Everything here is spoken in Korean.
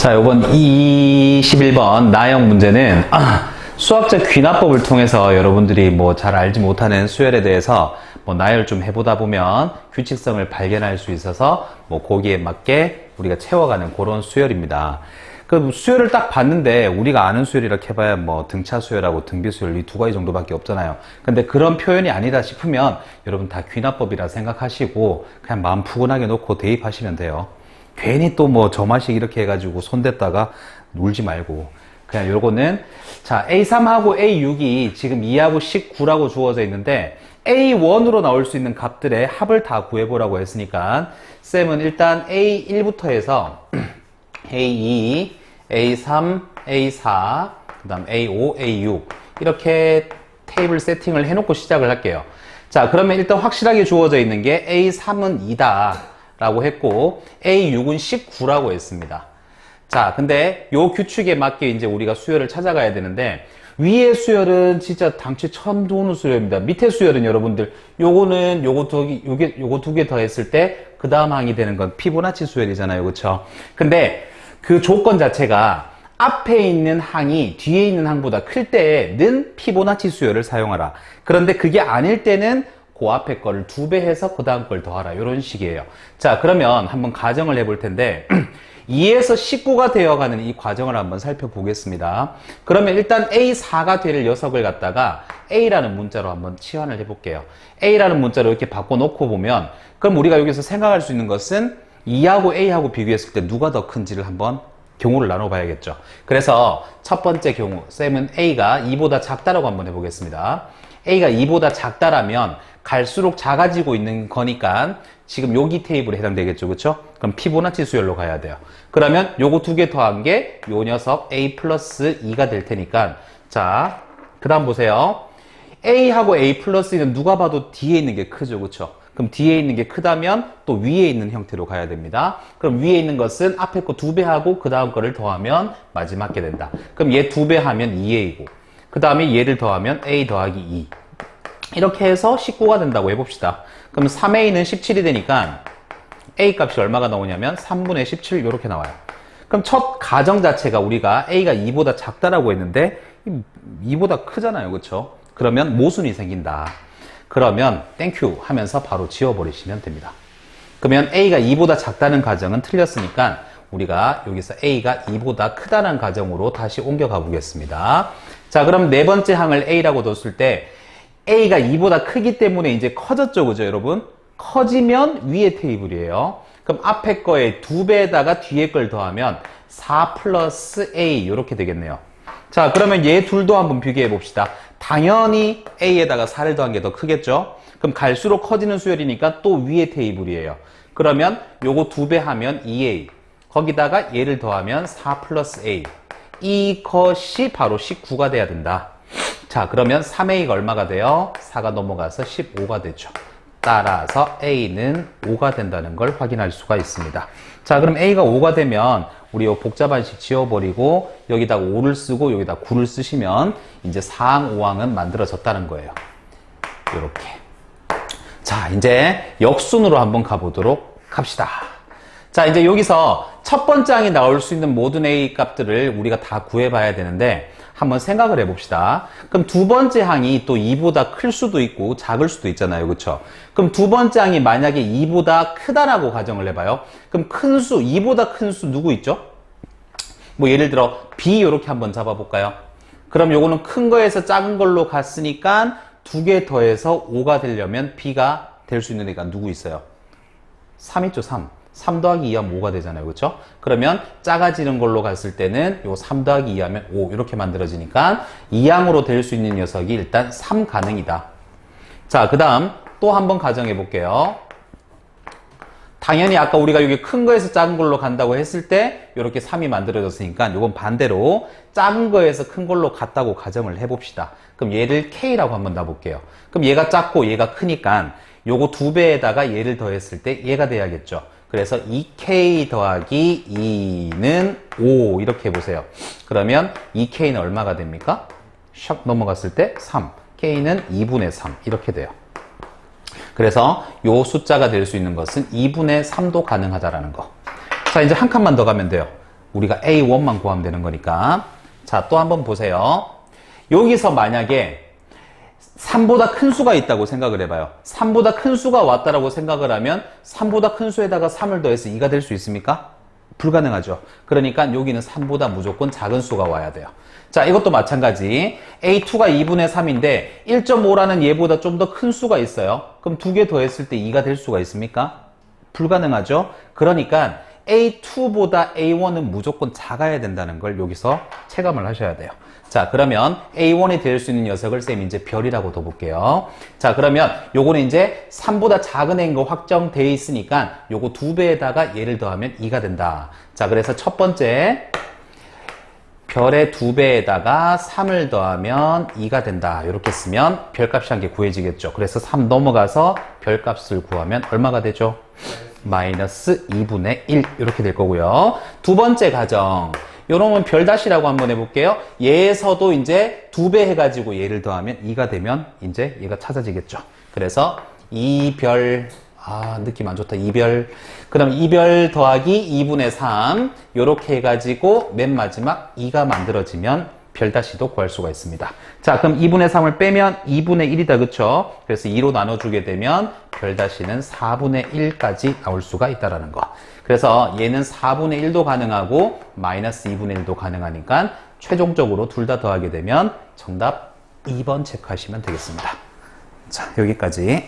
자, 요번 21번 나형 문제는 수학적 귀납법을 통해서 여러분들이 뭐 잘 알지 못하는 수열에 대해서 뭐 나열 좀 해보다 보면 규칙성을 발견할 수 있어서 뭐 거기에 맞게 우리가 채워가는 그런 수열입니다. 그 수열을 딱 봤는데 우리가 아는 수열이라 해봐야 뭐 등차 수열하고 등비 수열 이 두 가지 정도밖에 없잖아요. 근데 그런 표현이 아니다 싶으면 여러분 다 귀납법이라 생각하시고 그냥 마음 푸근하게 놓고 대입하시면 돼요. 괜히 또 뭐 저마식 이렇게 해가지고 손댔다가 놀지 말고 그냥 요거는 자 A3하고 A6이 지금 2하고 19라고 주어져 있는데 A1으로 나올 수 있는 값들의 합을 다 구해보라고 했으니까 쌤은 일단 A1부터 해서 A2, A3, A4, 그 다음 A5, A6 이렇게 테이블 세팅을 해놓고 시작을 할게요. 자 그러면 일단 확실하게 주어져 있는 게 A3은 2다 라고 했고 A6은 19라고 했습니다. 자 근데 요 규칙에 맞게 이제 우리가 수열을 찾아가야 되는데 위의 수열은 진짜 당최 처음 도는 수열입니다. 밑에 수열은 여러분들 요거는 요거 두 개 더했을 때 그 다음 항이 되는 건 피보나치 수열이잖아요. 그쵸? 근데 그 조건 자체가 앞에 있는 항이 뒤에 있는 항보다 클 때는 피보나치 수열을 사용하라. 그런데 그게 아닐 때는 그 앞에 거를 2배 해서 그 다음 걸 더하라. 이런 식이에요. 자 그러면 한번 가정을 해볼 텐데 2에서 19가 되어가는 이 과정을 한번 살펴보겠습니다. 그러면 일단 A4가 될 녀석을 갖다가 A라는 문자로 한번 치환을 해볼게요. A라는 문자로 이렇게 바꿔놓고 보면 그럼 우리가 여기서 생각할 수 있는 것은 2하고 A하고 비교했을 때 누가 더 큰지를 한번 경우를 나눠봐야겠죠. 그래서 첫 번째 경우 쌤은 A가 2보다 작다라고 한번 해보겠습니다. A가 2보다 작다라면 갈수록 작아지고 있는 거니까 지금 여기 테이블에 해당되겠죠. 그쵸? 그럼 피보나치 수열로 가야 돼요. 그러면 요거 두 개 더한 게 요 녀석 A 플러스 2가 될 테니까 자, 그 다음 보세요. A하고 A 플러스 2는 누가 봐도 뒤에 있는 게 크죠. 그쵸? 그럼 뒤에 있는 게 크다면 또 위에 있는 형태로 가야 됩니다. 그럼 위에 있는 것은 앞에 거 2배 하고 그 다음 거를 더하면 마지막게 된다. 그럼 얘 2배 하면 2A고 그 다음에 얘를 더하면 A 더하기 2 이렇게 해서 19가 된다고 해봅시다. 그럼 3A는 17이 되니까 A 값이 얼마가 나오냐면 3분의 17 이렇게 나와요. 그럼 첫 가정 자체가 우리가 A가 2보다 작다라고 했는데 2보다 크잖아요. 그렇죠? 그러면 모순이 생긴다. 그러면 땡큐 하면서 바로 지워버리시면 됩니다. 그러면 A가 2보다 작다는 가정은 틀렸으니까 우리가 여기서 A가 2보다 크다는 가정으로 다시 옮겨가 보겠습니다. 자 그럼 네 번째 항을 A라고 뒀을 때 A가 2보다 크기 때문에 이제 커졌죠. 그죠 여러분? 커지면 위의 테이블이에요. 그럼 앞에 거에 2배에다가 뒤에 걸 더하면 4 플러스 A 이렇게 되겠네요. 자 그러면 얘 둘도 한번 비교해 봅시다. 당연히 A에다가 4를 더한 게 더 크겠죠. 그럼 갈수록 커지는 수열이니까 또 위의 테이블이에요. 그러면 요거 2배 하면 2A 거기다가 얘를 더하면 4 플러스 A 이것이 바로 19가 돼야 된다. 자 그러면 3A가 얼마가 돼요? 4가 넘어가서 15가 되죠. 따라서 A는 5가 된다는 걸 확인할 수가 있습니다. 자 그럼 A가 5가 되면 우리 요 복잡한식 지워버리고 여기다가 5를 쓰고 여기다 9를 쓰시면 이제 4항 5항은 만들어졌다는 거예요. 이렇게. 자 이제 역순으로 한번 가보도록 합시다. 자 이제 여기서 첫 번째 항이 나올 수 있는 모든 A 값들을 우리가 다 구해봐야 되는데 한번 생각을 해봅시다. 그럼 두 번째 항이 또 2보다 클 수도 있고 작을 수도 있잖아요. 그쵸? 그럼 두 번째 항이 만약에 2보다 크다라고 가정을 해봐요. 그럼 큰 수, 2보다 큰 수 누구 있죠? 뭐 예를 들어 B 이렇게 한번 잡아볼까요? 그럼 요거는 큰 거에서 작은 걸로 갔으니까 두 개 더해서 5가 되려면 B가 될 수 있는 애가 누구 있어요? 3 있죠, 3. 3 더하기 2 하면 5가 되잖아요. 그렇죠? 그러면 작아지는 걸로 갔을 때는 요 3 더하기 2 하면 5 이렇게 만들어지니까 2항으로 될 수 있는 녀석이 일단 3 가능이다. 자, 그 다음 또 한번 가정해 볼게요. 당연히 아까 우리가 여기 큰 거에서 작은 걸로 간다고 했을 때 이렇게 3이 만들어졌으니까 이건 반대로 작은 거에서 큰 걸로 갔다고 가정을 해봅시다. 그럼 얘를 K라고 한번 놔볼게요. 그럼 얘가 작고 얘가 크니까 요거 2배에다가 얘를 더했을 때 얘가 돼야겠죠. 그래서 2K 더하기 2는 5 이렇게 해보세요. 그러면 2K는 얼마가 됩니까? 샥 넘어갔을 때 3. K는 2분의 3 이렇게 돼요. 그래서 요 숫자가 될 수 있는 것은 2분의 3도 가능하다라는 거. 자 이제 한 칸만 더 가면 돼요. 우리가 A1만 구하면 되는 거니까. 자, 또 한번 보세요. 여기서 만약에 3보다 큰 수가 있다고 생각을 해봐요. 3보다 큰 수가 왔다라고 생각을 하면 3보다 큰 수에다가 3을 더해서 2가 될 수 있습니까? 불가능하죠. 그러니까 여기는 3보다 무조건 작은 수가 와야 돼요. 자, 이것도 마찬가지. A2가 2분의 3인데 1.5라는 얘보다 좀 더 큰 수가 있어요. 그럼 두 개 더했을 때 2가 될 수가 있습니까? 불가능하죠. 그러니까 A2보다 A1은 무조건 작아야 된다는 걸 여기서 체감을 하셔야 돼요. 자, 그러면 A1이 될 수 있는 녀석을 쌤이 이제 별이라고 둬볼게요. 자, 그러면 요거는 이제 3보다 작은 애인 거 확정되어 있으니까 요거 2배에다가 얘를 더하면 2가 된다. 자, 그래서 첫 번째 별의 2배에다가 3을 더하면 2가 된다. 이렇게 쓰면 별값이 한 개 구해지겠죠. 그래서 3 넘어가서 별값을 구하면 얼마가 되죠? 마이너스 2분의 1 이렇게 될 거고요. 두 번째 가정 요놈은 별다시라고 한번 해볼게요. 얘에서도 이제 2배 해가지고 얘를 더하면 2가 되면 이제 얘가 찾아지겠죠. 그래서 2별 느낌 안 좋다. 2별. 그럼 2별 더하기 2분의 3 요렇게 해가지고 맨 마지막 2가 만들어지면 별다시도 구할 수가 있습니다. 자, 그럼 2분의 3을 빼면 2분의 1이다. 그쵸? 그래서 2로 나눠주게 되면 별다시는 4분의 1까지 나올 수가 있다라는 거. 그래서 얘는 4분의 1도 가능하고 마이너스 2분의 1도 가능하니까 최종적으로 둘 다 더하게 되면 정답 2번 체크하시면 되겠습니다. 자, 여기까지.